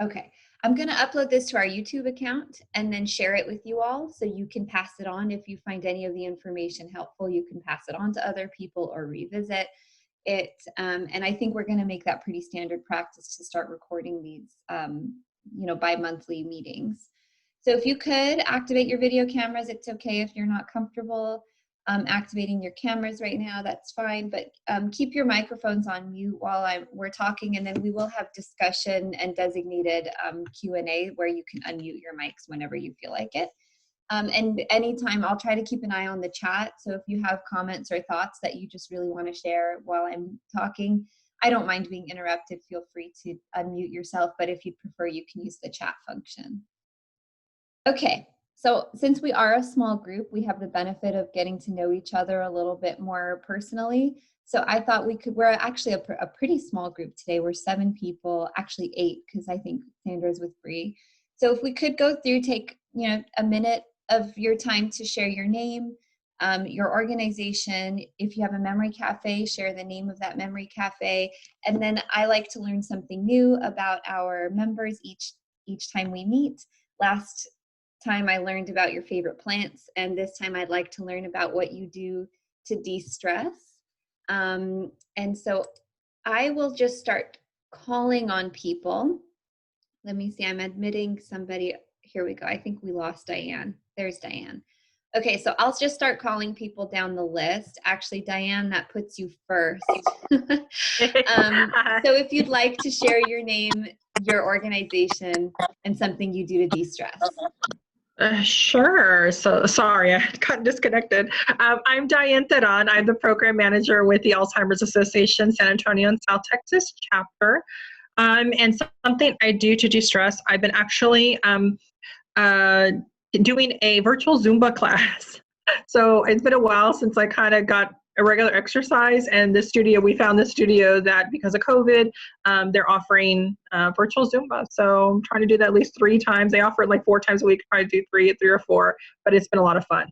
Okay. I'm going to upload this to our YouTube account and then share it with you all so you can pass it on. If you find any of the information helpful, you can pass it on to other people or revisit it. And I think we're going to make that pretty standard practice to start recording these, bi-monthly meetings. So if you could activate your video cameras, it's okay if you're not comfortable activating your cameras right now, that's fine, but keep your microphones on mute while we're talking, and then we will have discussion and designated Q&A where you can unmute your mics whenever you feel like it. And anytime, I'll try to keep an eye on the chat, so if you have comments or thoughts that you just really want to share while I'm talking, I don't mind being interrupted, feel free to unmute yourself, but if you prefer, you can use the chat function. Okay. So since we are a small group, we have the benefit of getting to know each other a little bit more personally. So I thought we're actually a pretty small group today. We're 7 people, actually 8, because I think Sandra's with Bree. So if we could go through, take a minute of your time to share your name, your organization. If you have a memory cafe, share the name of that memory cafe. And then I like to learn something new about our members each time we meet. Last time I learned about your favorite plants, and this time I'd like to learn about what you do to de-stress. And so I will just start calling on people. Let me see, I'm admitting somebody. Here we go. I think we lost Diane. There's Diane. Okay, so I'll just start calling people down the list. Actually, Diane, that puts you first. So if you'd like to share your name, your organization, and something you do to de-stress. Sure. So sorry, I got disconnected. I'm Diane Theron. I'm the program manager with the Alzheimer's Association San Antonio and South Texas chapter. And something I do to de-stress, I've been actually doing a virtual Zumba class. So it's been a while since I kind of got a regular exercise, and we found this studio that because of COVID, they're offering virtual Zumba. So I'm trying to do that at least 3 times. They offer it like 4 times a week, try to do 3 or 4, but it's been a lot of fun.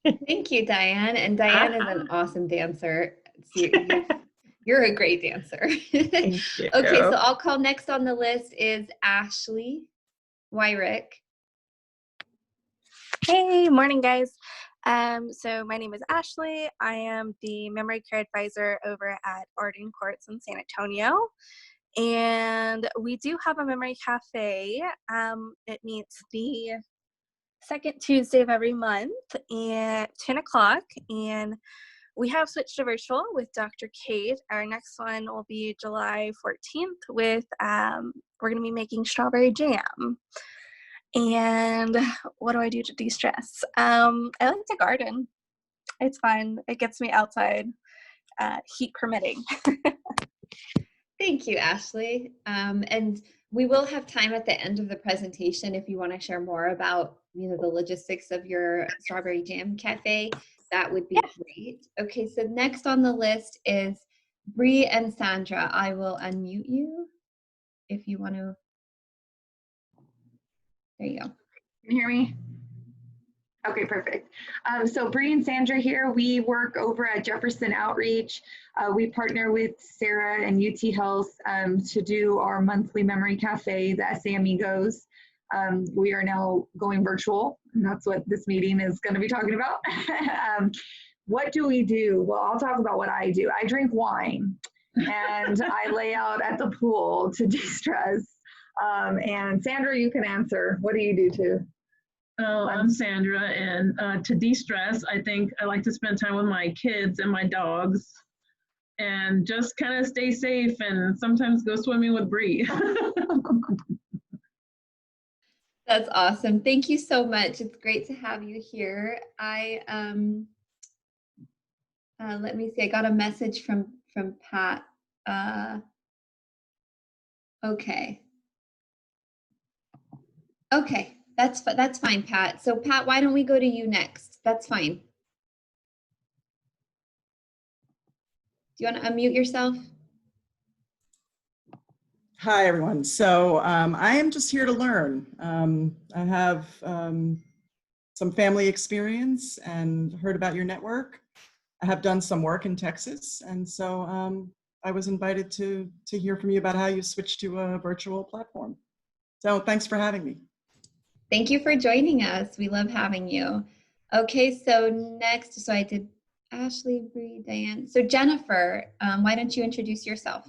So. Thank you, Diane. And Diane is an awesome dancer. You're a great dancer. Thank you. Okay, so I'll call next on the list is Ashley Wyrick. Hey, morning guys. So my name is Ashley. I am the memory care advisor over at Arden Courts in San Antonio. And we do have a memory cafe. It meets the second Tuesday of every month at 10 o'clock. And we have switched to virtual with Dr. Kate. Our next one will be July 14th with, we're going to be making strawberry jam. And what do I do to de-stress? I like to garden. It's fun. It gets me outside, heat permitting. Thank you, Ashley. And we will have time at the end of the presentation if you want to share more about the logistics of your strawberry jam cafe. That would be great. Okay, so next on the list is Bree and Sandra. I will unmute you if you want to. There you go. Can you hear me? Okay, perfect. So Bree and Sandra here, we work over at Jefferson Outreach. We partner with Sarah and UT Health to do our monthly memory cafe, the SA Amigos. We are now going virtual, and that's what this meeting is going to be talking about. What do we do? Well, I'll talk about what I do. I drink wine, and I lay out at the pool to de-stress. And Sandra, you can answer. What do you do too? Oh, I'm Sandra, and to de-stress, I think I like to spend time with my kids and my dogs, and just kind of stay safe, and sometimes go swimming with Bree. That's awesome. Thank you so much. It's great to have you here. Let me see. I got a message from Pat. Okay. Okay, that's fine, Pat. So Pat, why don't we go to you next? That's fine. Do you want to unmute yourself? Hi, everyone. So I am just here to learn. I have some family experience and heard about your network. I have done some work in Texas, and so I was invited to hear from you about how you switched to a virtual platform. So thanks for having me. Thank you for joining us. We love having you. Okay, so next, so I did Ashley, Bree, Diane. So Jennifer, why don't you introduce yourself?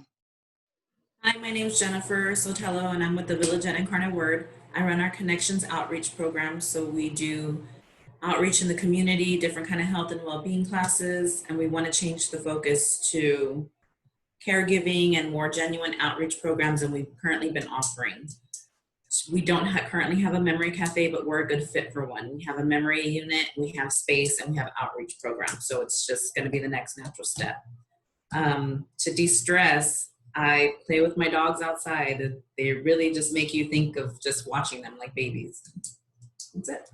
Hi, my name is Jennifer Sotelo, and I'm with the Village at Incarnate Word. I run our Connections Outreach program, so we do outreach in the community, different kind of health and well-being classes, and we want to change the focus to caregiving and more genuine outreach programs than we've currently been offering. We don't currently have a memory cafe, but we're a good fit for one. We have a memory unit, we have space, and we have outreach programs, so it's just going to be the next natural step. To de-stress, I play with my dogs outside. They really just make you think of just watching them like babies. That's it.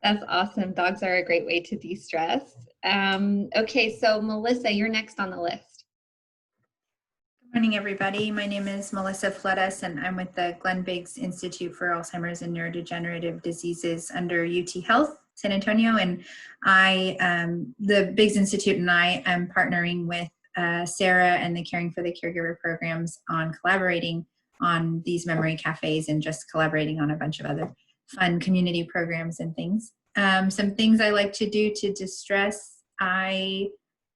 That's awesome. Dogs are a great way to de-stress. Okay, so Melissa, you're next on the list. Good morning, everybody. My name is Melissa Fletas, and I'm with the Glenn Biggs Institute for Alzheimer's and Neurodegenerative Diseases under UT Health, San Antonio. And the Biggs Institute and I am partnering with Sarah and the Caring for the Caregiver programs on collaborating on these memory cafes and just collaborating on a bunch of other fun community programs and things. Some things I like to do to distress. I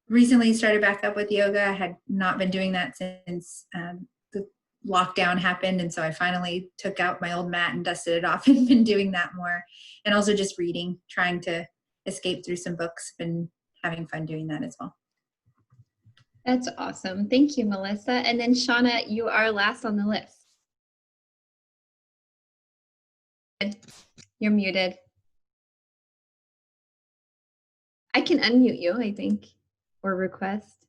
recently started back up with yoga. I had not been doing that since the lockdown happened. And so I finally took out my old mat and dusted it off and been doing that more. And also just reading, trying to escape through some books, been having fun doing that as well. That's awesome. Thank you, Melissa. And then Shauna, you are last on the list. You're muted. I can unmute you, I think, or request.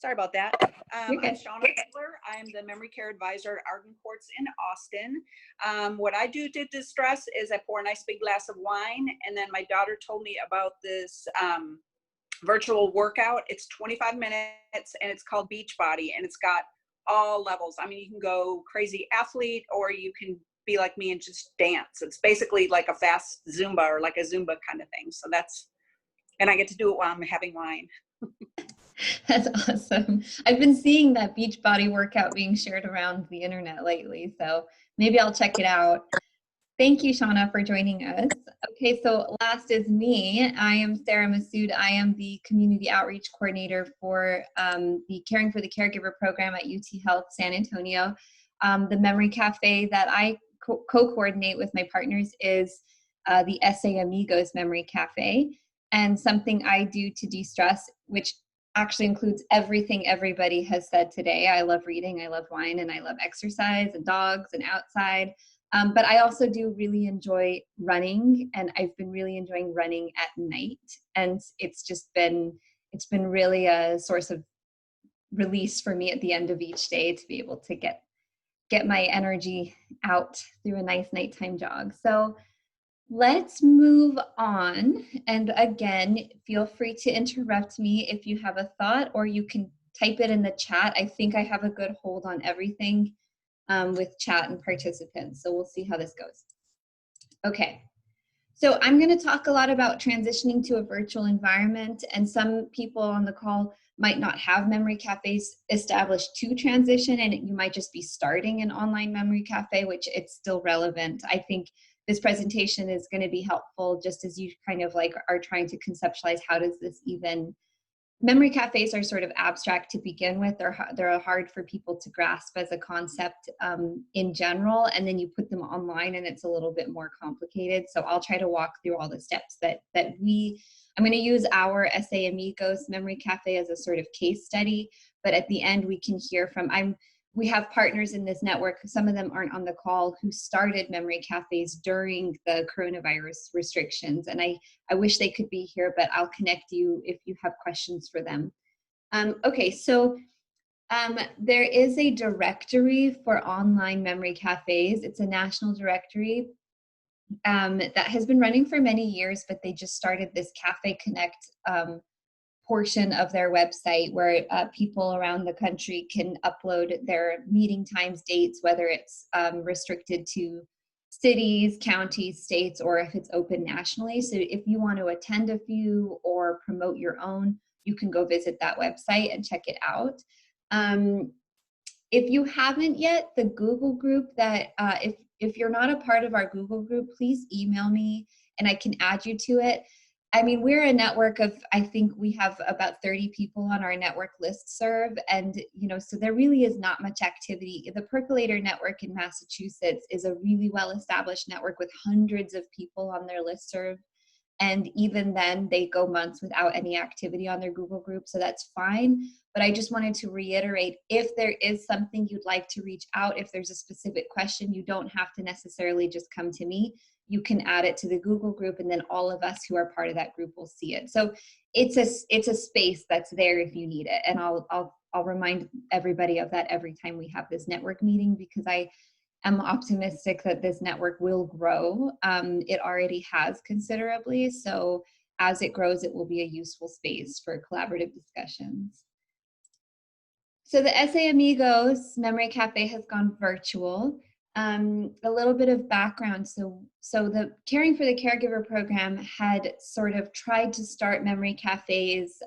Sorry about that. I'm Okay. Shauna Hitler. I'm the memory care advisor at Arden Courts in Austin. What I do to distress is I pour a nice big glass of wine, and then my daughter told me about this virtual workout. It's 25 minutes and it's called Beachbody, and it's got all levels. I mean, you can go crazy athlete or you can be like me and just dance. It's basically like a fast Zumba or like a Zumba kind of thing. So and I get to do it while I'm having wine. That's awesome. I've been seeing that Beachbody workout being shared around the internet lately, so maybe I'll check it out. Thank you, Shauna, for joining us. Okay, so last is me. I am Sarah Massoud. I am the Community Outreach Coordinator for the Caring for the Caregiver program at UT Health San Antonio. The Memory Cafe that I co-coordinate with my partners is the SA Amigos Memory Cafe. And something I do to de-stress, which actually includes everything everybody has said today. I love reading, I love wine, and I love exercise and dogs and outside. But I also do really enjoy running, and I've been really enjoying running at night. And it's been really a source of release for me at the end of each day to be able to get my energy out through a nice nighttime jog. So let's move on. And again, feel free to interrupt me if you have a thought, or you can type it in the chat. I think I have a good hold on everything with chat and participants. So we'll see how this goes. Okay. So I'm going to talk a lot about transitioning to a virtual environment, and some people on the call might not have memory cafes established to transition, and you might just be starting an online memory cafe, which it's still relevant. I think this presentation is going to be helpful just as you kind of like are trying to conceptualize how does this even. Memory cafes are sort of abstract to begin with. They're hard for people to grasp as a concept in general, and then you put them online and it's a little bit more complicated. So I'll try to walk through all the steps I'm going to use our SA Amigos Memory Cafe as a sort of case study, but at the end we can hear from, we have partners in this network, some of them aren't on the call, who started memory cafes during the coronavirus restrictions. And I wish they could be here, but I'll connect you if you have questions for them. Okay, so there is a directory for online memory cafes. It's a national directory that has been running for many years, but they just started this Cafe Connect portion of their website where people around the country can upload their meeting times, dates, whether it's restricted to cities, counties, states, or if it's open nationally. So if you want to attend a few or promote your own, you can go visit that website and check it out. If you haven't yet, the Google group that, if you're not a part of our Google group, please email me and I can add you to it. I mean, we're a network of, I think we have about 30 people on our network listserv. And, you know, so there really is not much activity. The Percolator Network in Massachusetts is a really well-established network with hundreds of people on their listserv. And even then, they go months without any activity on their Google group, so that's fine. But I just wanted to reiterate, if there is something you'd like to reach out, if there's a specific question, you don't have to necessarily just come to me. You can add it to the Google group, and then all of us who are part of that group will see it. So it's a space that's there if you need it. And I'll remind everybody of that every time we have this network meeting, because I'm optimistic that this network will grow. It already has considerably, so as it grows, it will be a useful space for collaborative discussions. So the SA Amigos Memory Cafe has gone virtual. A little bit of background. So the Caring for the Caregiver program had sort of tried to start memory cafes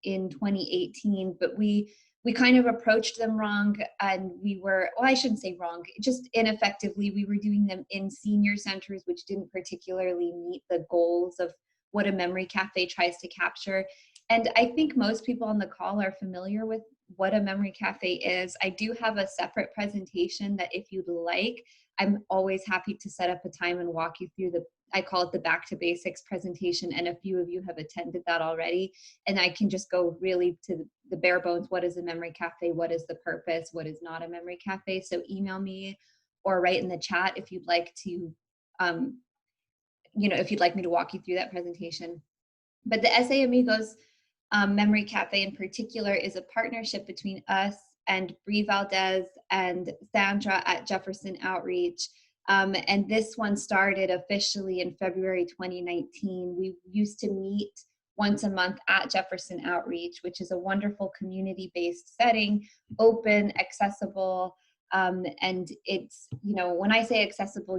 in 2018, but we kind of approached them wrong, and we were, well, I shouldn't say wrong, just ineffectively. We were doing them in senior centers, which didn't particularly meet the goals of what a memory cafe tries to capture. And I think most people on the call are familiar with what a memory cafe is. I do have a separate presentation that if you'd like, I'm always happy to set up a time and walk you through I call it the Back to Basics presentation, and a few of you have attended that already. And I can just go really to the bare bones. What is a memory cafe? What is the purpose? What is not a memory cafe? So email me or write in the chat if you'd like to, if you'd like me to walk you through that presentation. But the SA Amigos Memory Cafe in particular is a partnership between us and Bree Valdez and Sandra at Jefferson Outreach. And this one started officially in February 2019. We used to meet once a month at Jefferson Outreach, which is a wonderful community-based setting, open, accessible, and it's, when I say accessible,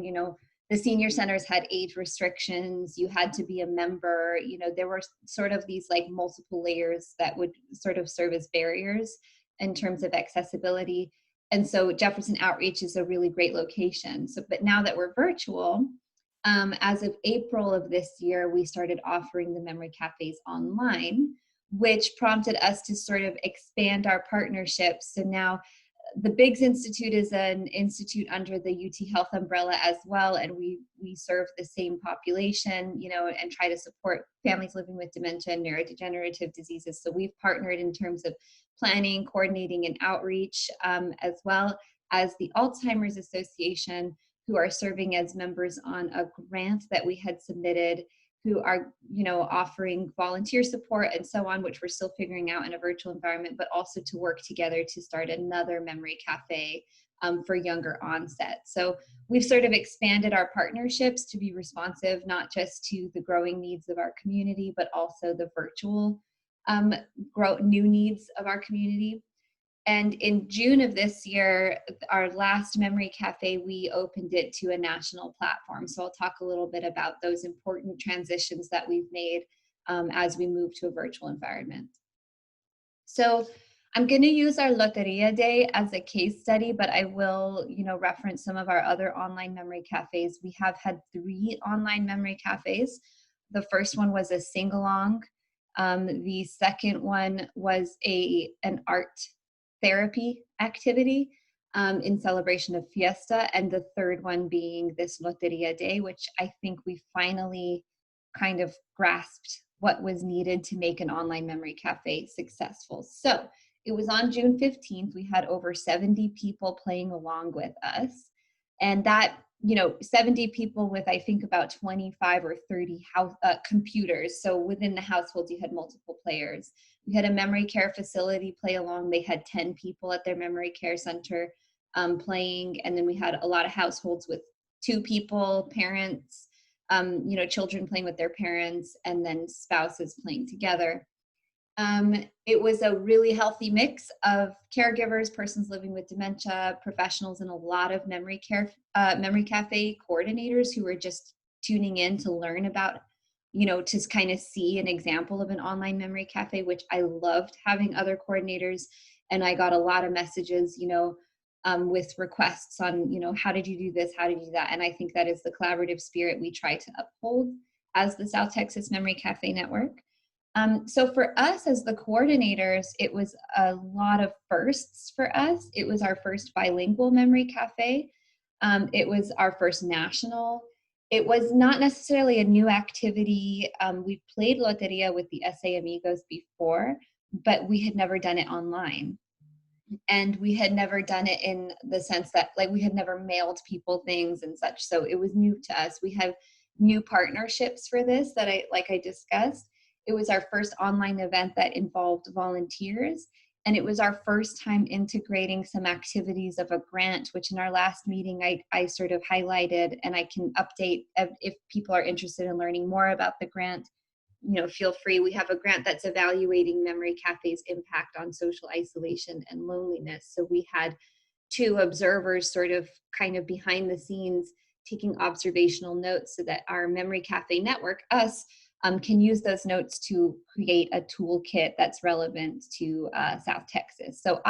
the senior centers had age restrictions. You had to be a member. There were sort of these like multiple layers that would sort of serve as barriers in terms of accessibility. And so Jefferson Outreach is a really great location. So, but now that we're virtual, as of April of this year, we started offering the memory cafes online, which prompted us to sort of expand our partnerships. So now the Biggs Institute is an institute under the UT Health umbrella as well, and we serve the same population, and try to support families living with dementia and neurodegenerative diseases. So we've partnered in terms of planning, coordinating, and outreach, as well as the Alzheimer's Association, who are serving as members on a grant that we had submitted, who are, offering volunteer support and so on, which we're still figuring out in a virtual environment, but also to work together to start another memory cafe for younger onset. So we've sort of expanded our partnerships to be responsive, not just to the growing needs of our community, but also the virtual new needs of our community. And in June of this year, our last memory cafe, we opened it to a national platform. So I'll talk a little bit about those important transitions that we've made as we move to a virtual environment. So I'm going to use our Loteria Day as a case study, but I will, reference some of our other online memory cafes. We have had 3 online memory cafes. The first one was a sing-along. The second one was an art therapy activity in celebration of Fiesta, and the third one being this Loteria Day, which I think we finally kind of grasped what was needed to make an online memory cafe successful. So it was on June 15th. We had over 70 people playing along with us, and that 70 people with, I think, about 25 or 30 computers. So within the household, you had multiple players. We had a memory care facility play along. They had 10 people at their memory care center playing. And then we had a lot of households with 2 people, parents, children playing with their parents, and then spouses playing together. It was a really healthy mix of caregivers, persons living with dementia, professionals, and a lot of memory cafe coordinators who were just tuning in to learn about to kind of see an example of an online memory cafe, which I loved having other coordinators. And I got a lot of messages, with requests on, how did you do this? How did you do that? And I think that is the collaborative spirit we try to uphold as the South Texas Memory Cafe Network. So for us as the coordinators, it was a lot of firsts for us. It was our first bilingual memory cafe. It was our first national. It was not necessarily a new activity. We played Loteria with the SA Amigos before, but we had never done it online. And we had never done it in the sense that we had never mailed people things and such. So it was new to us. We have new partnerships for this that I discussed. It was our first online event that involved volunteers. And it was our first time integrating some activities of a grant, which in our last meeting, I sort of highlighted, and I can update if people are interested in learning more about the grant. Feel free. We have a grant that's evaluating memory cafes' impact on social isolation and loneliness. So we had 2 observers sort of kind of behind the scenes taking observational notes so that our memory cafe network, us, can use those notes to create a toolkit that's relevant to South Texas. So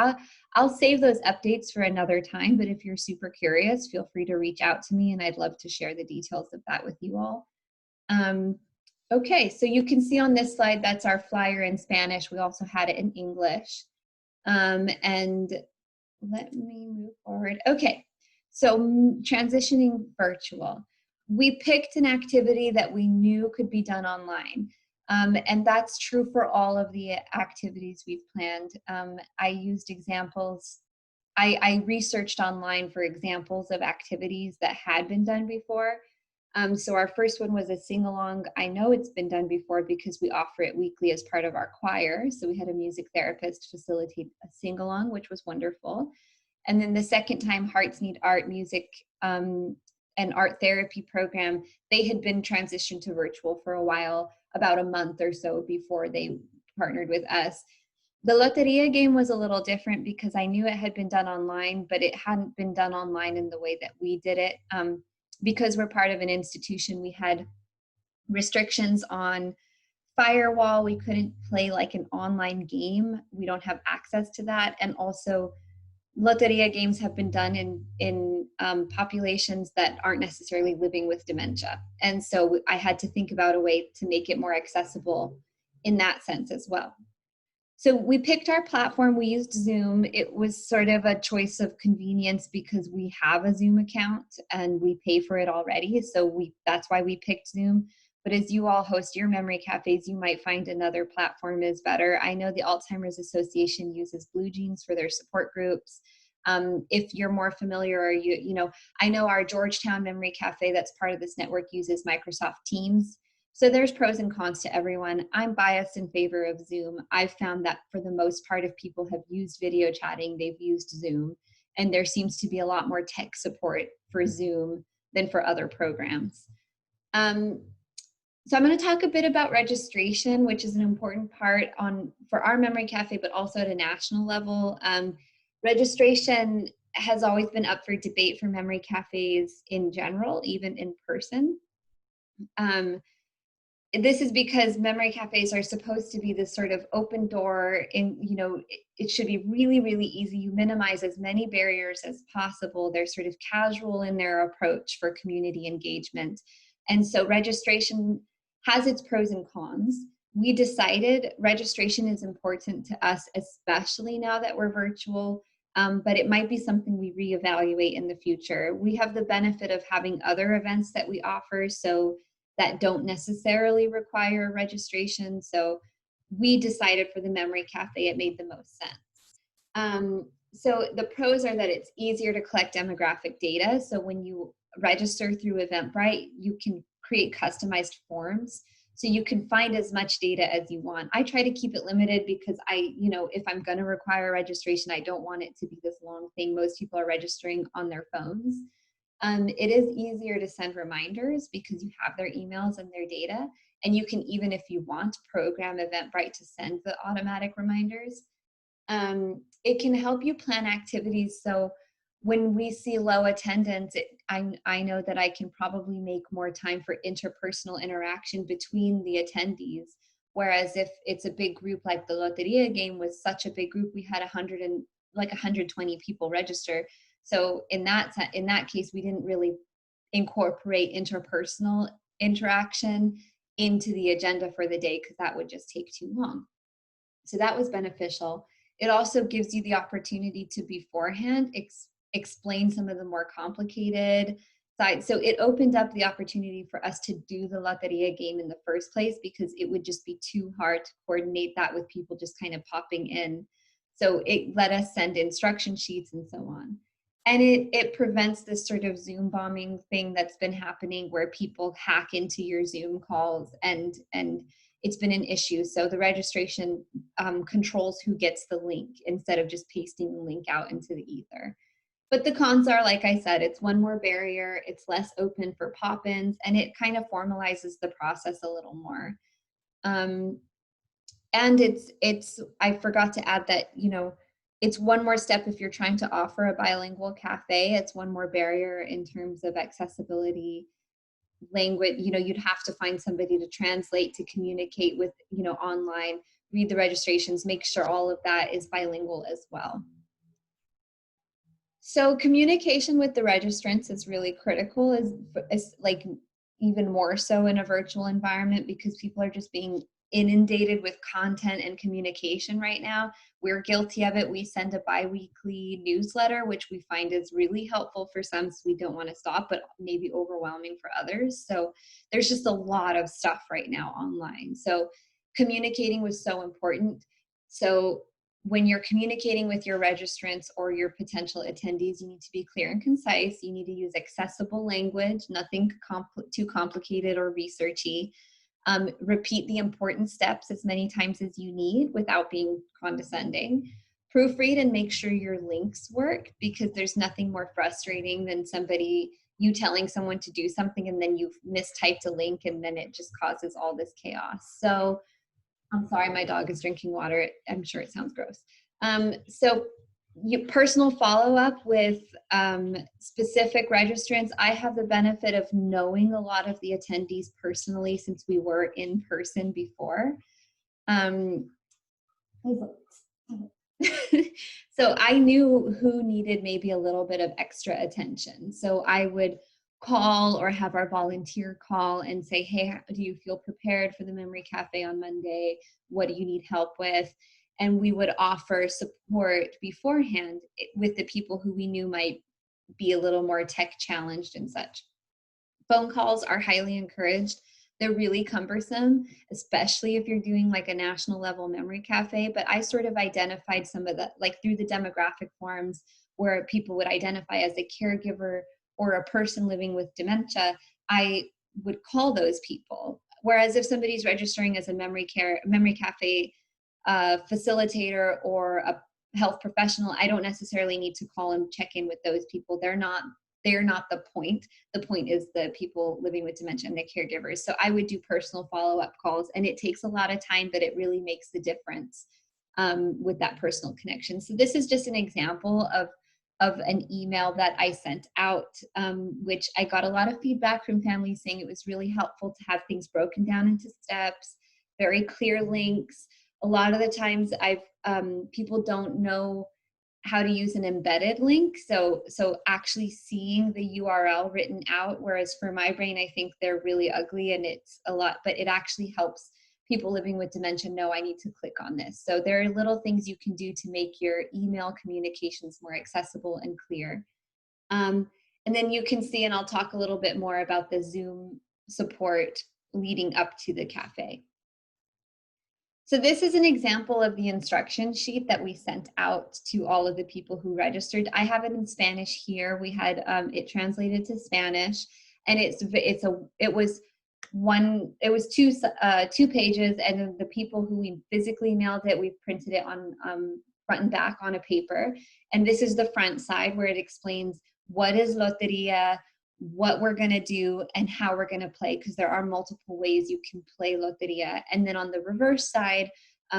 I'll save those updates for another time, but if you're super curious, feel free to reach out to me and I'd love to share the details of that with you all. Okay, so you can see on this slide, that's our flyer in Spanish. We also had it in English. And let me move forward. Okay, so transitioning virtual. We picked an activity that we knew could be done online. And that's true for all of the activities we've planned. I used examples. I researched online for examples of activities that had been done before. So our first one was a sing-along. I know it's been done before because we offer it weekly as part of our choir. So we had a music therapist facilitate a sing-along, which was wonderful. And then the second time, Hearts Need Art Music and Art Therapy program, they had been transitioned to virtual for a while, about a month or so before they partnered with us. The Loteria game was a little different because I knew it had been done online, but it hadn't been done online in the way that we did it. Because we're part of an institution, we had restrictions on firewall. We couldn't play like an online game. We don't have access to that. And also, Loteria games have been done in populations that aren't necessarily living with dementia. And so I had to think about a way to make it more accessible in that sense as well. So we picked our platform. We used Zoom. It was sort of a choice of convenience because we have a Zoom account and we pay for it already. So that's why we picked Zoom. But as you all host your memory cafes, you might find another platform is better. I know the Alzheimer's Association uses Blue Jeans for their support groups. If you're more familiar, or I know our Georgetown Memory Cafe that's part of this network uses Microsoft Teams. So there's pros and cons to everyone. I'm biased in favor of Zoom. I've found that for the most part, if people have used video chatting, they've used Zoom. And there seems to be a lot more tech support for Zoom than for other programs. So I'm going to talk a bit about registration, which is an important part for our memory cafe, but also at a national level. Registration has always been up for debate for memory cafes in general, even in person. This is because memory cafes are supposed to be this sort of open door, and it should be really, really easy. You minimize as many barriers as possible. They're sort of casual in their approach for community engagement. And so registration has its pros and cons. We decided registration is important to us, especially now that we're virtual, but it might be something we reevaluate in the future. We have the benefit of having other events that we offer, so that don't necessarily require registration. So we decided for the Memory Cafe, it made the most sense. So the pros are that it's easier to collect demographic data. So when you register through Eventbrite, you can create customized forms. So you can find as much data as you want. I try to keep it limited because if I'm gonna require registration, I don't want it to be this long thing. Most people are registering on their phones. It is easier to send reminders because you have their emails and their data. And you can, even if you want, program Eventbrite to send the automatic reminders. It can help you plan activities. So when we see low attendance, I know that I can probably make more time for interpersonal interaction between the attendees. Whereas if it's a big group like the Loteria game was such a big group, we had 120 people register. So in that case, we didn't really incorporate interpersonal interaction into the agenda for the day because that would just take too long. So that was beneficial. It also gives you the opportunity to beforehand explain some of the more complicated side. So it opened up the opportunity for us to do the Loteria game in the first place because it would just be too hard to coordinate that with people just kind of popping in. So it let us send instruction sheets and so on. And it prevents this sort of Zoom bombing thing that's been happening where people hack into your Zoom calls and it's been an issue. So the registration controls who gets the link instead of just pasting the link out into the ether. But the cons are, like I said, it's one more barrier, it's less open for pop-ins, and it kind of formalizes the process a little more. And I forgot to add that, you know, it's one more step if you're trying to offer a bilingual cafe. It's one more barrier in terms of accessibility, language. You know, you'd have to find somebody to translate, to communicate with, you know, online, read the registrations, make sure all of that is bilingual as well. So communication with the registrants is really critical, is like even more so in a virtual environment because people are just being inundated with content and communication right now. We're guilty of it. We send a bi-weekly newsletter, which we find is really helpful for some, so we don't want to stop, but maybe overwhelming for others. So there's just a lot of stuff right now online. So communicating was so important. So when you're communicating with your registrants or your potential attendees, you need to be clear and concise. You need to use accessible language, nothing too complicated or researchy. Repeat the important steps as many times as you need without being condescending. Proofread and make sure your links work, because there's nothing more frustrating than you telling someone to do something and then you've mistyped a link and then it just causes all this chaos. So I'm sorry, my dog is drinking water. I'm sure it sounds gross. So personal follow-up with specific registrants. I have the benefit of knowing a lot of the attendees personally since we were in person before. So I knew who needed maybe a little bit of extra attention. So I would call or have our volunteer call and say, hey, do you feel prepared for the Memory Cafe on Monday? What do you need help with? And we would offer support beforehand with the people who we knew might be a little more tech challenged and such. Phone calls are highly encouraged. They're really cumbersome, especially if you're doing like a national level memory cafe. But I sort of identified some of that, like through the demographic forms where people would identify as a caregiver or a person living with dementia. I would call those people. Whereas if somebody's registering as a memory cafe facilitator or a health professional, I don't necessarily need to call and check in with those people. They're not the point. The point is the people living with dementia and the caregivers. So I would do personal follow-up calls, and it takes a lot of time, but it really makes the difference with that personal connection. So this is just an example of an email that I sent out, which I got a lot of feedback from families saying it was really helpful to have things broken down into steps, very clear links. A lot of the times people don't know how to use an embedded link. So actually seeing the URL written out, whereas for my brain, I think they're really ugly and it's a lot, but it actually helps people living with dementia know I need to click on this. So there are little things you can do to make your email communications more accessible and clear. And then you can see, and I'll talk a little bit more about the Zoom support leading up to the cafe. So this is an example of the instruction sheet that we sent out to all of the people who registered. I have it in Spanish here. We had it translated to Spanish, and it was two pages, and the people who we physically mailed it, we printed it on front and back on a paper. And this is the front side where it explains what is Loteria, what we're going to do, and how we're going to play, because there are multiple ways you can play Loteria. And then on the reverse side,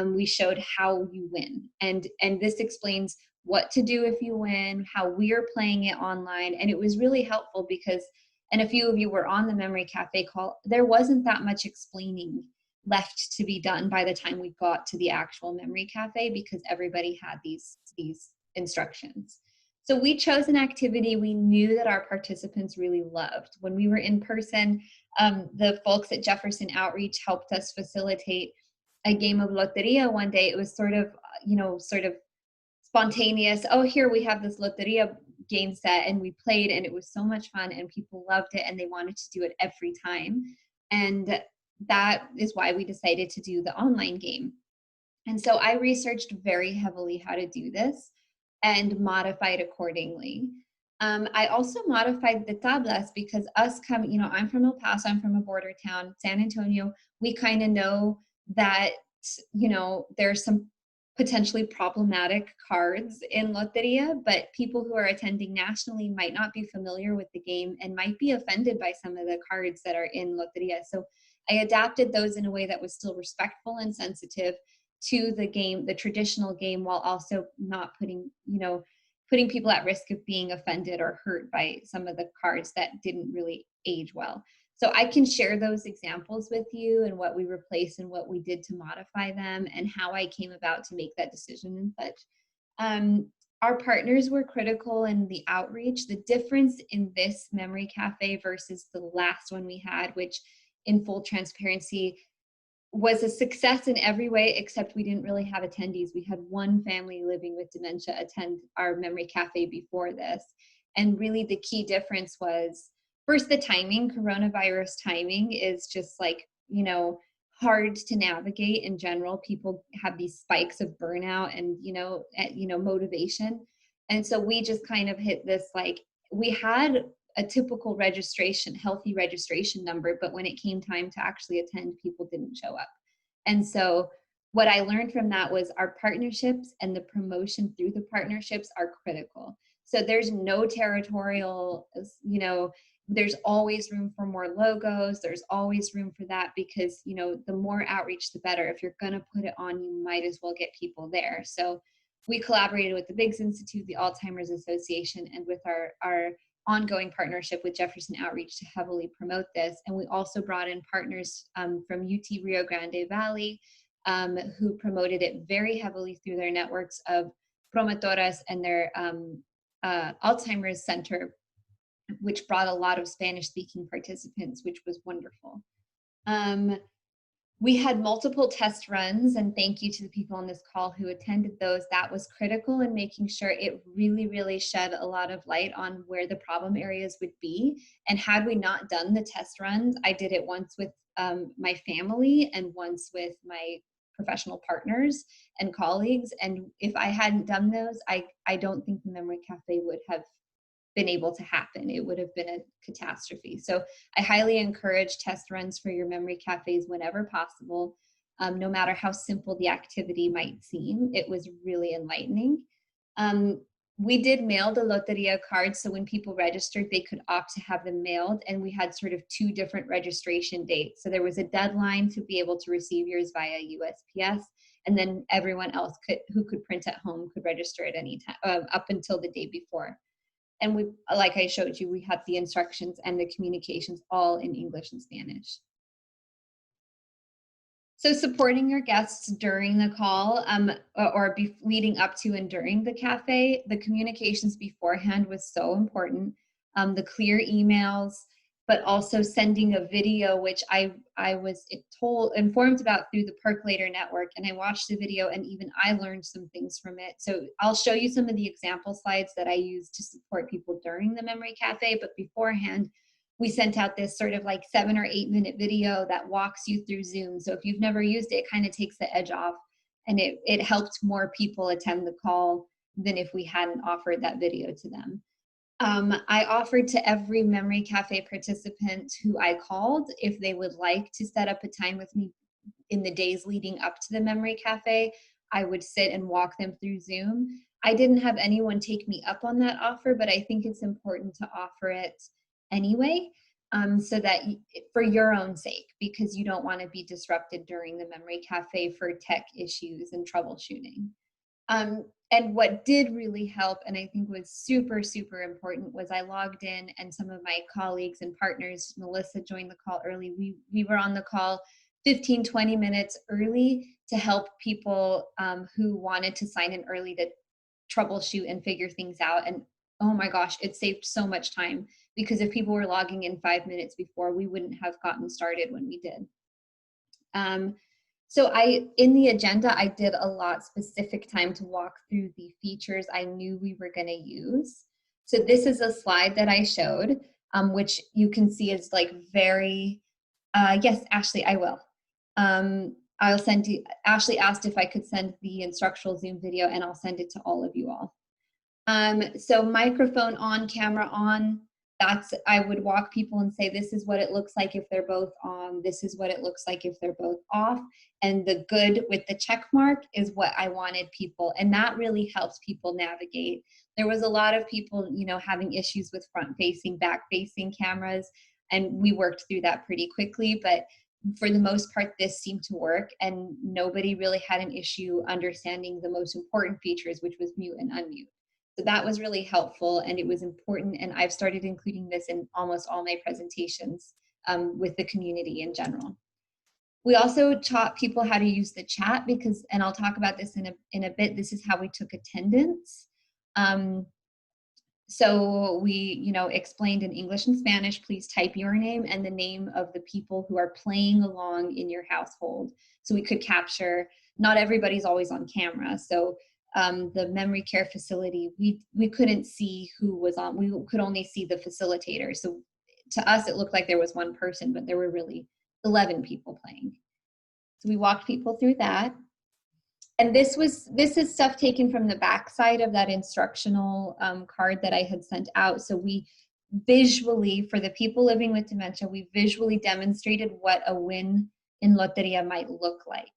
we showed how you win. And this explains what to do if you win, how we're playing it online. And it was really helpful because, and a few of you were on the Memory Cafe call, there wasn't that much explaining left to be done by the time we got to the actual Memory Cafe because everybody had these instructions. So we chose an activity we knew that our participants really loved. When we were in person, the folks at Jefferson Outreach helped us facilitate a game of loteria one day. It was sort of spontaneous. Oh, here we have this loteria game set, and we played, and it was so much fun, and people loved it, and they wanted to do it every time. And that is why we decided to do the online game. And so I researched very heavily how to do this and modified accordingly. I also modified the tablas because us coming, I'm from El Paso, I'm from a border town, San Antonio. We kind of know that, there's some potentially problematic cards in Loteria, but people who are attending nationally might not be familiar with the game and might be offended by some of the cards that are in Loteria. So I adapted those in a way that was still respectful and sensitive to the game, the traditional game, while also not putting people at risk of being offended or hurt by some of the cards that didn't really age well. So I can share those examples with you and what we replaced and what we did to modify them and how I came about to make that decision and such. Our partners were critical in the outreach. The difference in this Memory Cafe versus the last one we had, which in full transparency was a success in every way, except we didn't really have attendees. We had one family living with dementia attend our Memory Cafe before this. And really the key difference was, first, the timing. Coronavirus timing is just hard to navigate in general. People have these spikes of burnout and, motivation. And so we just kind of hit this, we had a typical registration, healthy registration number, but when it came time to actually attend, people didn't show up. And so what I learned from that was our partnerships and the promotion through the partnerships are critical. So there's no territorial, there's always room for more logos. There's always room for that because, the more outreach, the better. If you're going to put it on, you might as well get people there. So we collaborated with the Biggs Institute, the Alzheimer's Association, and with our ongoing partnership with Jefferson Outreach to heavily promote this. And we also brought in partners from UT Rio Grande Valley who promoted it very heavily through their networks of promotoras and their Alzheimer's Center, which brought a lot of Spanish-speaking participants, which was wonderful. We had multiple test runs, and thank you to the people on this call who attended those. That was critical in making sure it really, really shed a lot of light on where the problem areas would be. And had we not done the test runs, I did it once with my family and once with my professional partners and colleagues. And if I hadn't done those, I don't think the Memory Cafe would have been able to happen. It would have been a catastrophe. So I highly encourage test runs for your Memory Cafes whenever possible, no matter how simple the activity might seem. It was really enlightening. We did mail the Loteria cards, so when people registered, they could opt to have them mailed, and we had sort of 2 different registration dates. So there was a deadline to be able to receive yours via USPS, and then everyone else who could print at home could register at any time, up until the day before. And we, like I showed you, we had the instructions and the communications all in English and Spanish. So supporting your guests during the call or leading up to and during the cafe, the communications beforehand was so important. The clear emails, but also sending a video, which I was informed about through the Percolator Network, and I watched the video and even I learned some things from it. So I'll show you some of the example slides that I used to support people during the Memory Cafe, but beforehand, we sent out this sort of 7 or 8 minute video that walks you through Zoom. So if you've never used it, it kind of takes the edge off, and it helped more people attend the call than if we hadn't offered that video to them. I offered to every Memory Cafe participant who I called, if they would like to set up a time with me in the days leading up to the Memory Cafe, I would sit and walk them through Zoom. I didn't have anyone take me up on that offer, but I think it's important to offer it anyway, so that for your own sake, because you don't want to be disrupted during the Memory Cafe for tech issues and troubleshooting. And what did really help, and I think was super, super important, was I logged in and some of my colleagues and partners, Melissa joined the call early. We were on the call 15, 20 minutes early to help people who wanted to sign in early to troubleshoot and figure things out. And oh my gosh, it saved so much time, because if people were logging in 5 minutes before, we wouldn't have gotten started when we did. So in the agenda, I did a lot specific time to walk through the features I knew we were going to use. So this is a slide that I showed, which you can see is like very, yes, Ashley, I will. I'll send you, Ashley asked if I could send the instructional Zoom video, and I'll send it to all of you all. So microphone on, camera on, I would walk people and say, this is what it looks like if they're both on, this is what it looks like if they're both off. And the good with the check mark is what I wanted people. And that really helps people navigate. There was a lot of people, you know, having issues with front facing, back facing cameras. And we worked through that pretty quickly, but for the most part, this seemed to work, and nobody really had an issue understanding the most important features, which was mute and unmute. So that was really helpful, and it was important, and I've started including this in almost all my presentations with the community in general. We also taught people how to use the chat because, and I'll talk about this in a bit, this is how we took attendance. So we, you know, explained in English and Spanish, please type your name and the name of the people who are playing along in your household. So we could capture, not everybody's always on camera. So the memory care facility, we couldn't see who was on, we could only see the facilitator. So to us, it looked like there was one person, but there were really 11 people playing. So we walked people through that. And this is stuff taken from the backside of that instructional card that I had sent out. So we visually, for the people living with dementia, we visually demonstrated what a win in Loteria might look like.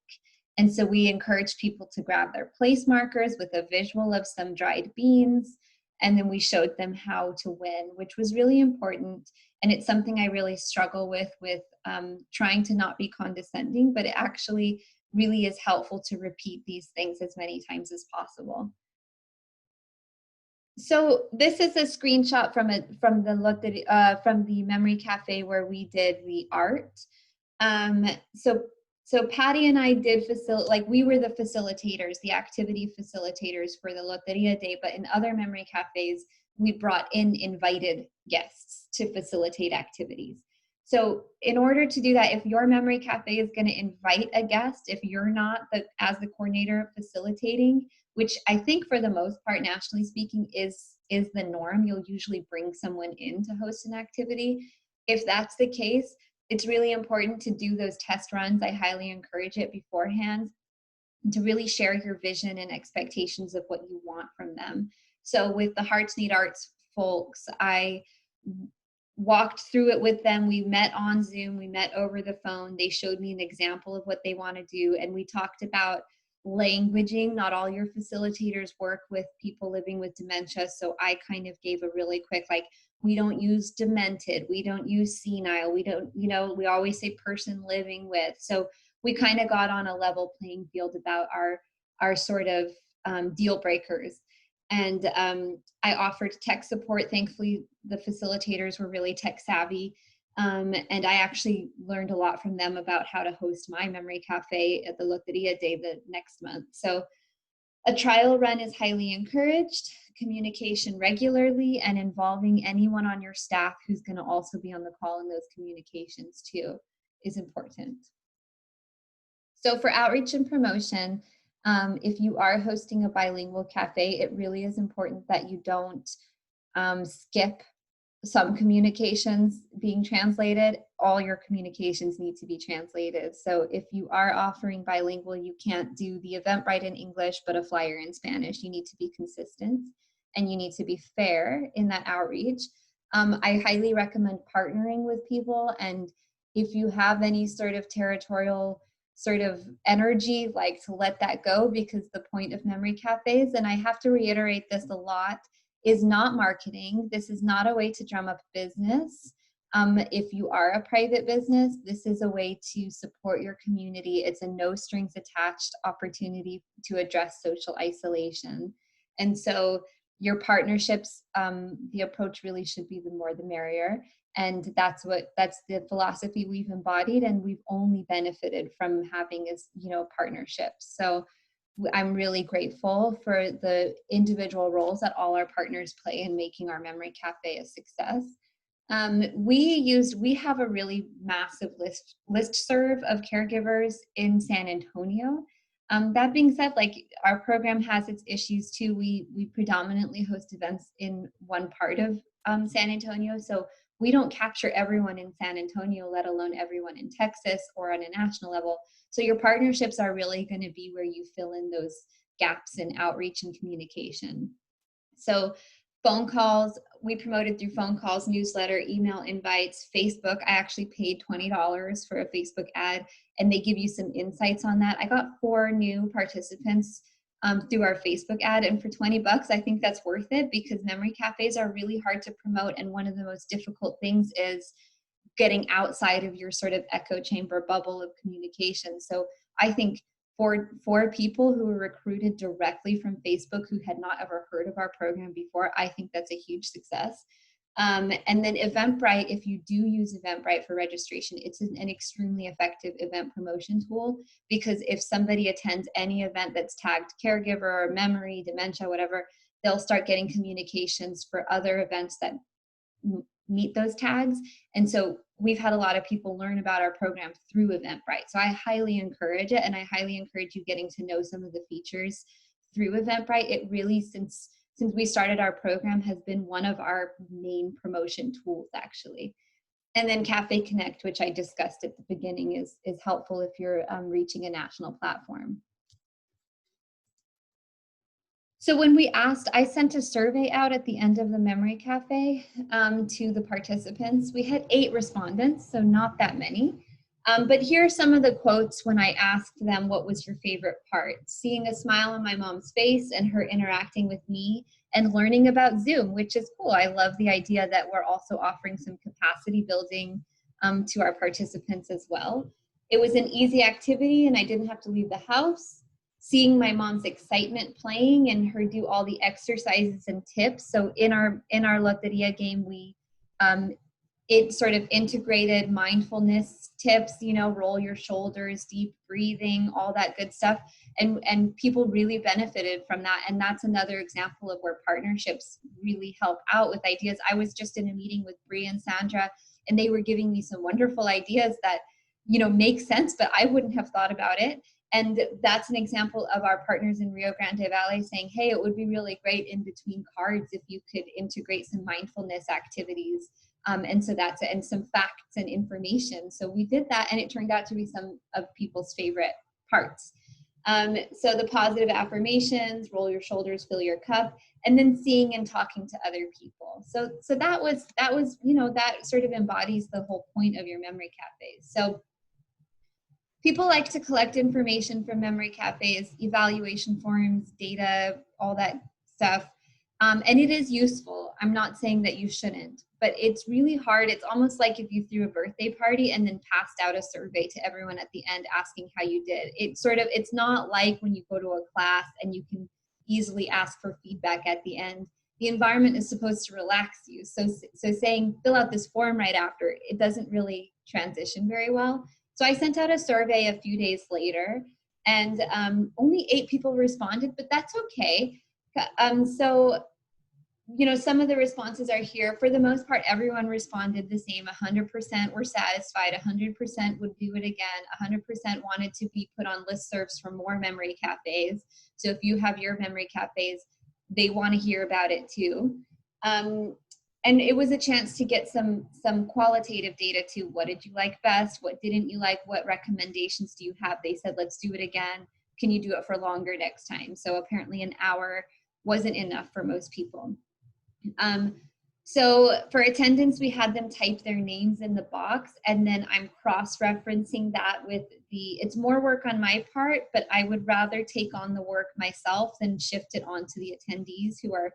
And so we encouraged people to grab their place markers with a visual of some dried beans. And then we showed them how to win, which was really important. And it's something I really struggle with trying to not be condescending, but it actually really is helpful to repeat these things as many times as possible. So this is a screenshot from the Memory Cafe where we did the art. So Patty and I did we were the facilitators, the activity facilitators for the Loteria Day, but in other memory cafes, we brought in invited guests to facilitate activities. So in order to do that, if your memory cafe is going to invite a guest, if you're not as the coordinator facilitating, which I think for the most part, nationally speaking, is the norm, you'll usually bring someone in to host an activity. If that's the case, it's really important to do those test runs. I highly encourage it beforehand, to really share your vision and expectations of what you want from them. So with the Hearts Need Arts folks, I walked through it with them. We met on Zoom, we met over the phone. They showed me an example of what they want to do. And we talked about languaging. Not all your facilitators work with people living with dementia. So I kind of gave a really quick, we don't use demented, we don't use senile, we don't, we always say person living with. So we kind of got on a level playing field about our sort of deal breakers. And I offered tech support. Thankfully, the facilitators were really tech savvy. And I actually learned a lot from them about how to host my memory cafe at the Loteria Day the next month. So a trial run is highly encouraged, communication regularly, and involving anyone on your staff who's going to also be on the call in those communications too is important. So for outreach and promotion, if you are hosting a bilingual cafe, it really is important that you don't skip some communications being translated. All your communications need to be translated. So if you are offering bilingual, you can't do the Eventbrite in English, but a flyer in Spanish. You need to be consistent and you need to be fair in that outreach. I highly recommend partnering with people. And if you have any sort of territorial sort of energy, to let that go, because the point of memory cafes, and I have to reiterate this a lot, is not marketing. This is not a way to drum up business. If you are a private business, this is a way to support your community. It's a no strings attached opportunity to address social isolation. And so your partnerships, the approach really should be the more the merrier. And that's the philosophy we've embodied, and we've only benefited from having as, partnerships. So I'm really grateful for the individual roles that all our partners play in making our Memory Cafe a success. We have a really massive listserv of caregivers in San Antonio. That being said, like, our program has its issues too. We predominantly host events in one part of San Antonio, so we don't capture everyone in San Antonio, let alone everyone in Texas or on a national level. So your partnerships are really going to be where you fill in those gaps in outreach and communication. So phone calls, we promoted through phone calls, newsletter, email invites, Facebook. I actually paid $20 for a Facebook ad, and they give you some insights on that. I got 4 new participants through our Facebook ad, and for $20, I think that's worth it, because memory cafes are really hard to promote, and one of the most difficult things is getting outside of your sort of echo chamber bubble of communication. So I think for people who were recruited directly from Facebook who had not ever heard of our program before, I think that's a huge success. And then Eventbrite, if you do use Eventbrite for registration, it's an extremely effective event promotion tool, because if somebody attends any event that's tagged caregiver or memory, dementia, whatever, they'll start getting communications for other events that meet those tags. And so we've had a lot of people learn about our program through Eventbrite. So I highly encourage it, and I highly encourage you getting to know some of the features through Eventbrite. It really, since we started our program, has been one of our main promotion tools, actually. And then Cafe Connect, which I discussed at the beginning, is helpful if you're reaching a national platform. So when we asked, I sent a survey out at the end of the Memory Cafe to the participants. We had 8 respondents, so not that many. But here are some of the quotes when I asked them, what was your favorite part? Seeing a smile on my mom's face and her interacting with me, and learning about Zoom, which is cool. I love the idea that we're also offering some capacity building to our participants as well. It was an easy activity and I didn't have to leave the house. Seeing my mom's excitement playing and her do all the exercises and tips. So in our Loteria game, it sort of integrated mindfulness tips, roll your shoulders, deep breathing, all that good stuff. And people really benefited from that. And that's another example of where partnerships really help out with ideas. I was just in a meeting with Bree and Sandra, and they were giving me some wonderful ideas that, make sense, but I wouldn't have thought about it. And that's an example of our partners in Rio Grande Valley saying, hey, it would be really great in between cards if you could integrate some mindfulness activities. And so and some facts and information. So we did that, and it turned out to be some of people's favorite parts. So the positive affirmations, roll your shoulders, fill your cup, and then seeing and talking to other people. So that was, that sort of embodies the whole point of your memory cafes. So people like to collect information from memory cafes, evaluation forms, data, all that stuff. And it is useful. I'm not saying that you shouldn't, but it's really hard. It's almost like if you threw a birthday party and then passed out a survey to everyone at the end asking how you did. It's not like when you go to a class and you can easily ask for feedback at the end. The environment is supposed to relax you. So saying fill out this form right after, it doesn't really transition very well. So I sent out a survey a few days later, and only 8 people responded, but that's okay. Some of the responses are here. For the most part, everyone responded the same. 100% were satisfied. 100% would do it again. 100% wanted to be put on listservs for more memory cafes. So if you have your memory cafes, they want to hear about it too. And it was a chance to get some qualitative data too. What did you like best? What didn't you like? What recommendations do you have? They said, let's do it again. Can you do it for longer next time? So apparently an hour wasn't enough for most people. So for attendance, we had them type their names in the box, and then I'm cross-referencing that with it's more work on my part, but I would rather take on the work myself than shift it onto the attendees who are,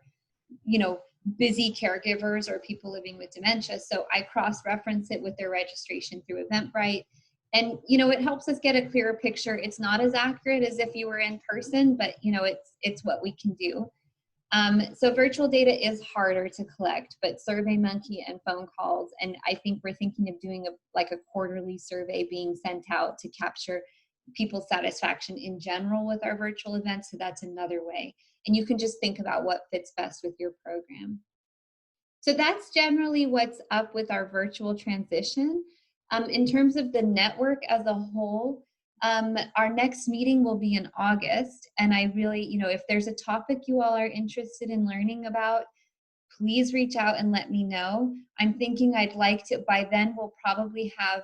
busy caregivers or people living with dementia. So I cross-reference it with their registration through Eventbrite. And, it helps us get a clearer picture. It's not as accurate as if you were in person, but, it's what we can do. So virtual data is harder to collect, but SurveyMonkey and phone calls, and I think we're thinking of doing a quarterly survey being sent out to capture people's satisfaction in general with our virtual events. So that's another way. And you can just think about what fits best with your program. So that's generally what's up with our virtual transition. In terms of the network as a whole, our next meeting will be in August. And I really, if there's a topic you all are interested in learning about, please reach out and let me know. I'm thinking I'd like to, by then we'll probably have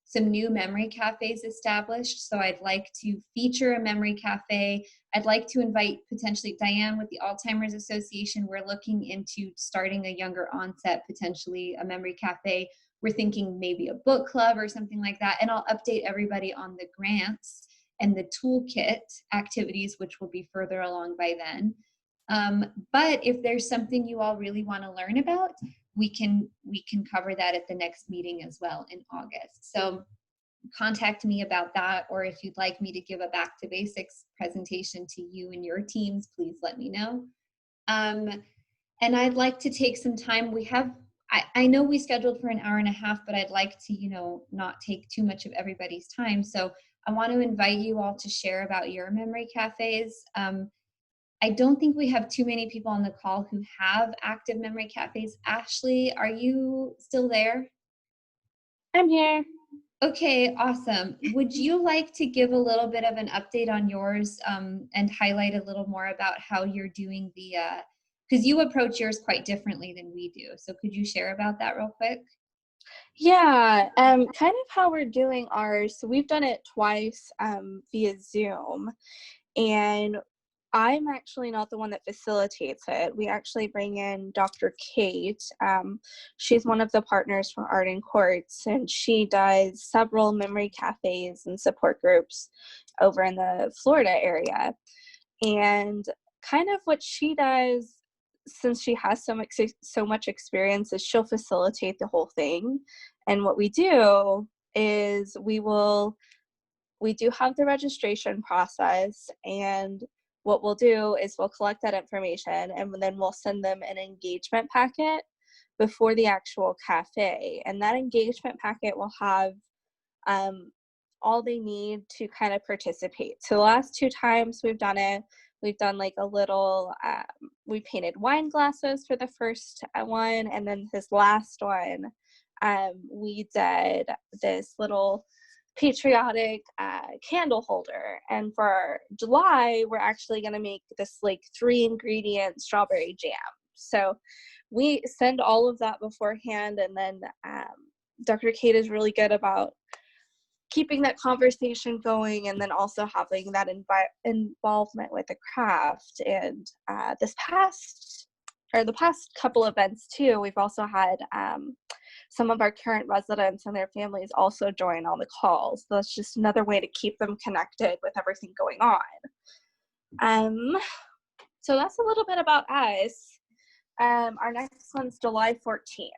some new memory cafes established. So I'd like to feature a memory cafe. I'd like to invite potentially Diane with the Alzheimer's Association. We're looking into starting a younger onset, potentially a memory cafe. We're thinking maybe a book club or something like that. And I'll update everybody on the grants and the toolkit activities, which will be further along by then. But if there's something you all really want to learn about, we can cover that at the next meeting as well in August. So contact me about that, or if you'd like me to give a back to basics presentation to you and your teams, please let me know. And I'd like to take some time. I know we scheduled for an hour and a half, but I'd like to, not take too much of everybody's time. So I want to invite you all to share about your memory cafes. I don't think we have too many people on the call who have active memory cafes. Ashley, are you still there? I'm here. Okay, awesome. Would you like to give a little bit of an update on yours and highlight a little more about how you're doing because you approach yours quite differently than we do. So could you share about that real quick? Yeah, kind of how we're doing ours. So we've done it twice via Zoom, and I'm actually not the one that facilitates it. We actually bring in Dr. Kate. She's one of the partners from Arden Courts, and she does several memory cafes and support groups over in the Florida area. And kind of what she does, since she has so much experience, is she'll facilitate the whole thing. And what we do is we do have the registration process, and what we'll do is we'll collect that information, and then we'll send them an engagement packet before the actual cafe. And that engagement packet will have all they need to kind of participate. So the last 2 times we've done it, we've done like a little, we painted wine glasses for the first one, and then this last one, we did this little patriotic candle holder. And for July, we're actually going to make this like 3-ingredient strawberry jam. So we send all of that beforehand, and then Dr. Kate is really good about keeping that conversation going, and then also having that involvement with the craft. And the past couple events too, we've also had some of our current residents and their families also join on the calls. So that's just another way to keep them connected with everything going on. So that's a little bit about us. Our next one's July 14th.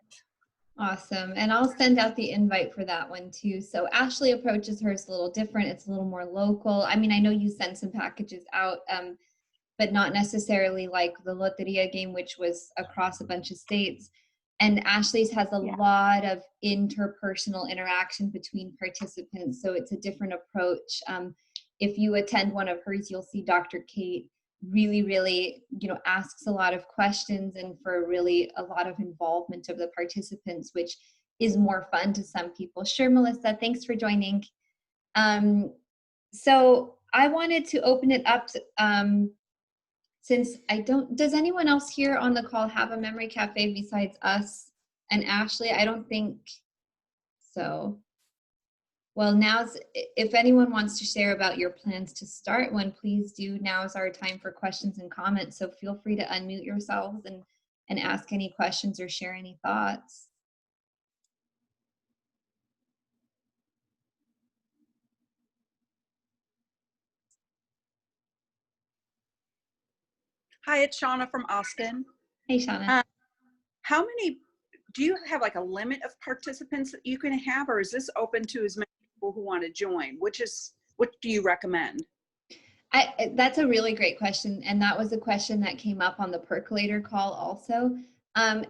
Awesome. And I'll send out the invite for that one too. So Ashley approaches hers a little different. It's a little more local. I mean, I know you send some packages out, but not necessarily like the Loteria game, which was across a bunch of states. And Ashley's has a lot of interpersonal interaction between participants. So it's a different approach. If you attend one of hers, you'll see Dr. Kate really, asks a lot of questions, and for really a lot of involvement of the participants, which is more fun to some people. Sure, Melissa, thanks for joining. So I wanted to open it up since does anyone else here on the call have a memory cafe besides us and Ashley? I don't think so. Well, if anyone wants to share about your plans to start one, please do. Now is our time for questions and comments. So feel free to unmute yourselves and ask any questions or share any thoughts. Hi, it's Shauna from Austin. Hey, Shauna. How many, do you have like a limit of participants that you can have, or is this open to as many people who want to join? What do you recommend? That's a really great question. And that was a question that came up on the percolator call also.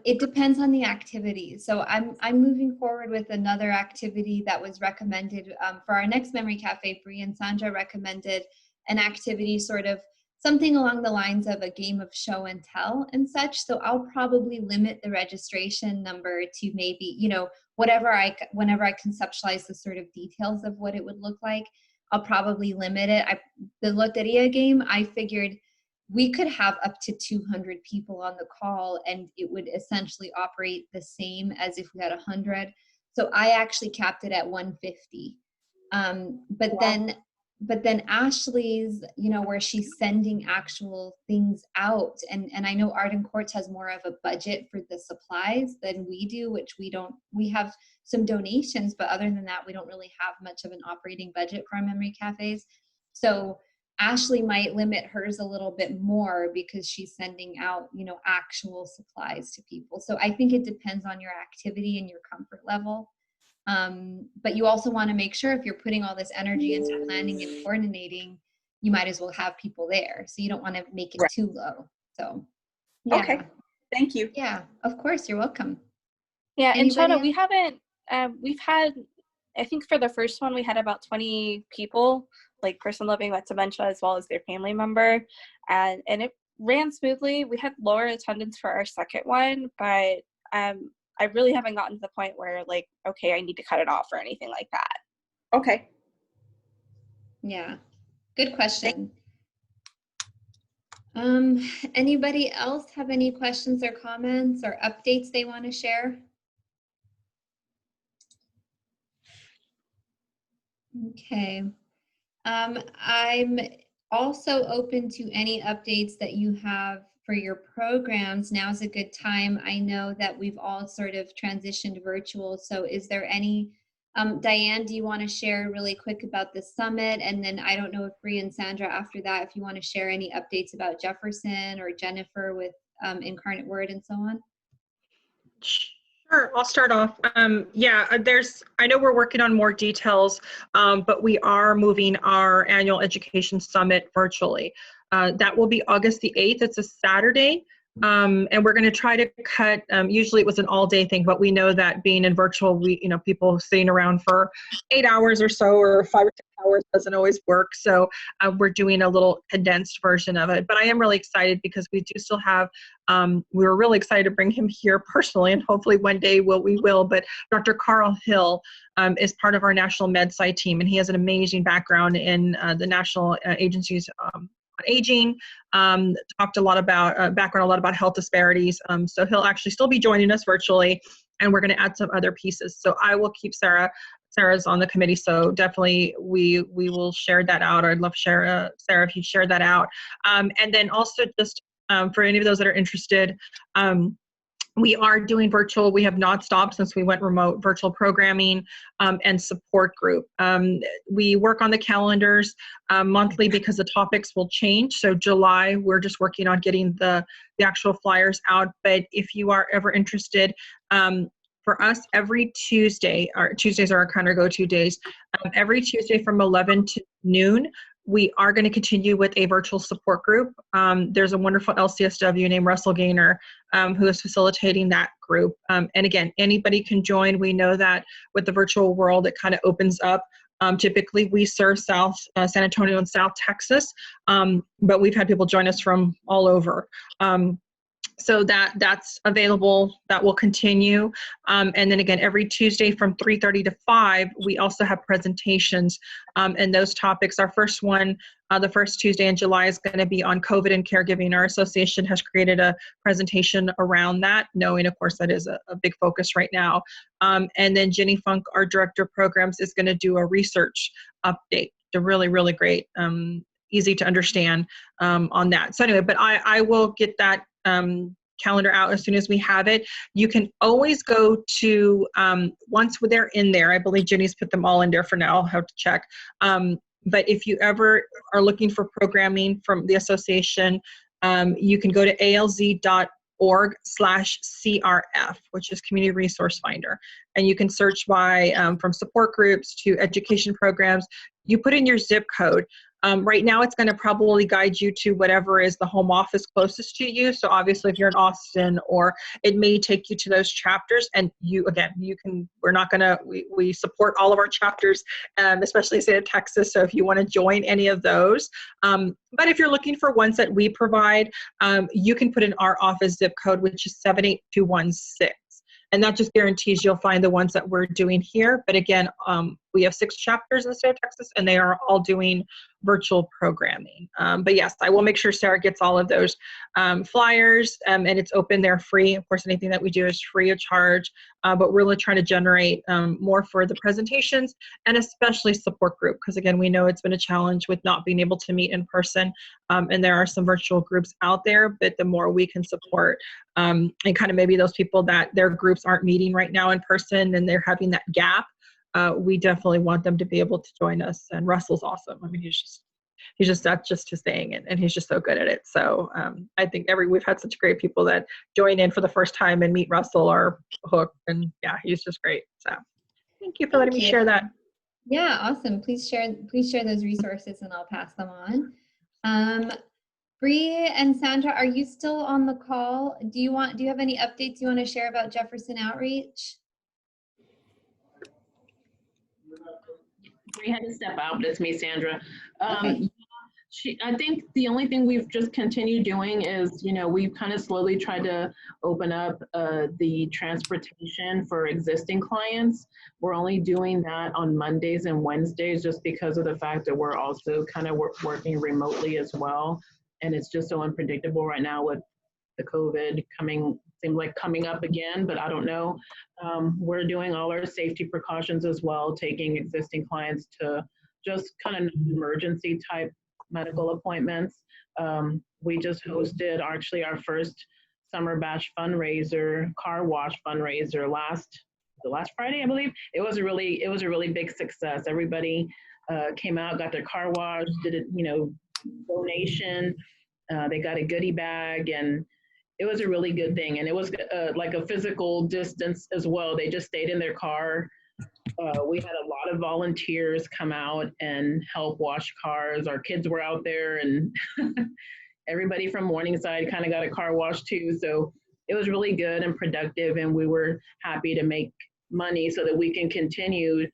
It depends on the activity. So I'm moving forward with another activity that was recommended for our next Memory Cafe. Bree and Sandra recommended an activity, sort of something along the lines of a game of show and tell and such. So I'll probably limit the registration number to maybe, whenever I conceptualize the sort of details of what it would look like, I'll probably limit it. The Loteria game, I figured we could have up to 200 people on the call and it would essentially operate the same as if we had 100. So I actually capped it at 150. But then Ashley's, where she's sending actual things out, and I know Arden Courts has more of a budget for the supplies than we do, which we have some donations, but other than that, we don't really have much of an operating budget for our memory cafes. So Ashley might limit hers a little bit more because she's sending out, actual supplies to people. So I think it depends on your activity and your comfort level. But you also want to make sure if you're putting all this energy into planning and coordinating, you might as well have people there. So you don't want to make it too low. So, yeah. Okay. Thank you. Yeah, of course. You're welcome. Yeah. Anybody and Shauna, else? we haven't, we've had, I think for the first one, we had about 20 people, like person living with dementia as well as their family member. And it ran smoothly. We had lower attendance for our second one, but I really haven't gotten to the point where like, okay, I need to cut it off or anything like that. Okay. Yeah, good question. Anybody else have any questions or comments or updates they want to share? Okay. I'm also open to any updates that you have for your programs. Now's a good time. I know that we've all sort of transitioned virtual. So is there any, Diane, do you want to share really quick about the summit? And then I don't know if Bree and Sandra after that, if you want to share any updates about Jefferson or Jennifer with Incarnate Word and so on. Sure, I'll start off. I know we're working on more details, but we are moving our annual education summit virtually. That will be August the 8th. It's a Saturday. And we're going to try to cut, usually it was an all day thing, but we know that being in virtual, people sitting around for 8 hours or so, or 5 or 6 hours doesn't always work. So we're doing a little condensed version of it, but I am really excited because we do still have, we were really excited to bring him here personally, and hopefully one day we will, but Dr. Carl Hill is part of our National MedSci team, and he has an amazing background in the national agencies on aging, talked a lot about background, a lot about health disparities. So he'll actually still be joining us virtually, and we're going to add some other pieces. So I will keep Sarah's on the committee. So definitely we will share that out. I'd love Sarah if you'd share that out. And then also just for any of those that are interested, we are doing virtual. We have not stopped since we went remote, virtual programming and support group. We work on the calendars monthly because the topics will change. So July, we're just working on getting the actual flyers out. But if you are ever interested, for us, every Tuesday, Tuesdays are our kind of go-to days. Every Tuesday from 11 to noon, we are going to continue with a virtual support group. There's a wonderful LCSW named Russell Gaynor who is facilitating that group. And again, anybody can join. We know that with the virtual world, it kind of opens up. Typically, we serve San Antonio and South Texas, but we've had people join us from all over. So that's available. That will continue. And then again, every Tuesday from 3:30 to 5, we also have presentations. And those topics, our first one, the first Tuesday in July is going to be on COVID and caregiving. Our association has created a presentation around that, knowing, of course, that is a big focus right now. And then Jenny Funk, our director of programs, is going to do a research update. They're really, really great, easy to understand on that. So anyway, but I will get that calendar out as soon as we have it. You can always go to, once they're in there, I believe Jenny's put them all in there for now, I'll have to check. But if you ever are looking for programming from the association, you can go to alz.org community.org/CRF, which is Community Resource Finder. And you can search by from support groups to education programs. You put in your zip code. Right now, it's going to probably guide you to whatever is the home office closest to you. So obviously, if you're in Austin, or it may take you to those chapters. And you can, we support all of our chapters, especially state of Texas. So if you want to join any of those, but if you're looking for ones that we provide, you can put in our office zip code, which is 78216. And that just guarantees you'll find the ones that we're doing here. But again, we have 6 chapters in the state of Texas, and they are all doing virtual programming. But yes, I will make sure Sarah gets all of those flyers, and it's open. They're free. Of course, anything that we do is free of charge, but we're really trying to generate more for the presentations, and especially support group, because again, we know it's been a challenge with not being able to meet in person, and there are some virtual groups out there, but the more we can support, and kind of maybe those people that their groups aren't meeting right now in person and they're having that gap, we definitely want them to be able to join us. And Russell's awesome. I mean, he's just that's just his thing, and he's just so good at it. So I think we've had such great people that join in for the first time and meet Russell are hooked, and yeah, he's just great. So thank you for letting me share that. Yeah, awesome. Please share those resources, and I'll pass them on. Bree and Sandra, are you still on the call? Do you have any updates you want to share about Jefferson Outreach? Bree had to step out, but it's me, Sandra. Okay. I think the only thing we've just continued doing is, we've kind of slowly tried to open up the transportation for existing clients. We're only doing that on Mondays and Wednesdays just because of the fact that we're also kind of working remotely as well. And it's just so unpredictable right now with the COVID seems like coming up again, but I don't know. We're doing all our safety precautions as well, taking existing clients to just kind of emergency type medical appointments. We just hosted actually our first summer bash fundraiser, car wash fundraiser the last Friday, I believe. It was a really big success. Everybody came out, got their car washed, did it, donation. They got a goodie bag, and it was a really good thing. And it was like a physical distance as well. They just stayed in their car. We had a lot of volunteers come out and help wash cars. Our kids were out there, and everybody from Morningside kind of got a car wash too. So it was really good and productive, and we were happy to make money so that we can continue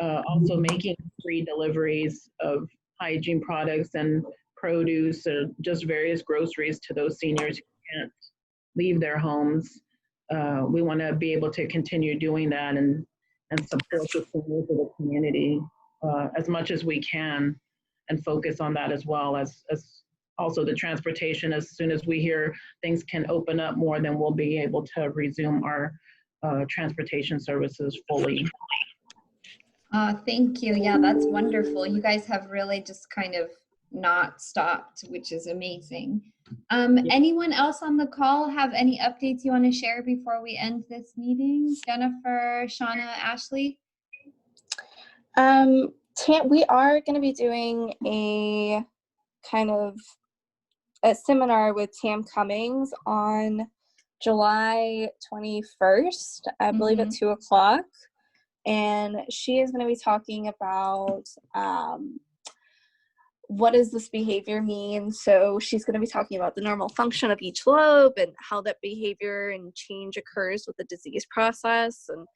also making free deliveries of hygiene products and produce, or just various groceries to those seniors who can't leave their homes. We want to be able to continue doing that and support the seniors of the community as much as we can, and focus on that as well as also the transportation. As soon as we hear things can open up more, then we'll be able to resume our transportation services fully. Thank you. Yeah, that's wonderful. You guys have really just kind of not stopped, which is amazing. Anyone else on the call have any updates you want to share before we end this meeting? Jennifer, Shauna, Ashley? We are going to be doing a kind of a seminar with Tam Cummings on July 21st, I believe at 2 o'clock. And she is going to be talking about what does this behavior mean? So she's going to be talking about the normal function of each lobe and how that behavior and change occurs with the disease process, and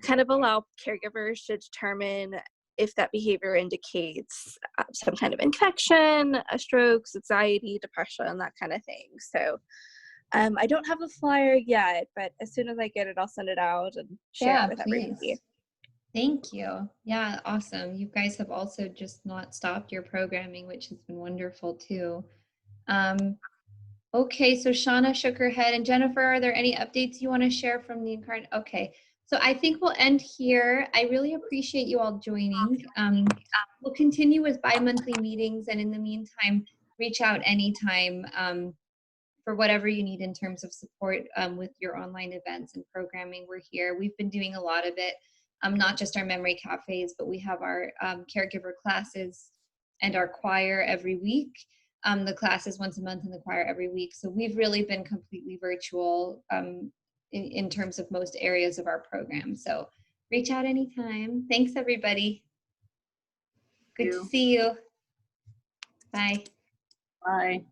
kind of allow caregivers to determine if that behavior indicates some kind of infection, strokes, anxiety, depression, that kind of thing. So I don't have a flyer yet, but as soon as I get it, I'll send it out and share it with everybody. Thank you. Yeah, awesome. You guys have also just not stopped your programming, which has been wonderful too. Okay, so Shauna shook her head. And Jennifer, are there any updates you want to share from the incarnate? Okay, so I think we'll end here. I really appreciate you all joining. We'll continue with bi-monthly meetings, and in the meantime, reach out anytime for whatever you need in terms of support with your online events and programming. We're here. We've been doing a lot of it. Not just our memory cafes, but we have our caregiver classes and our choir every week. The class is once a month and the choir every week. So we've really been completely virtual in terms of most areas of our program. So reach out anytime. Thanks, everybody. Good to see you. Bye. Bye.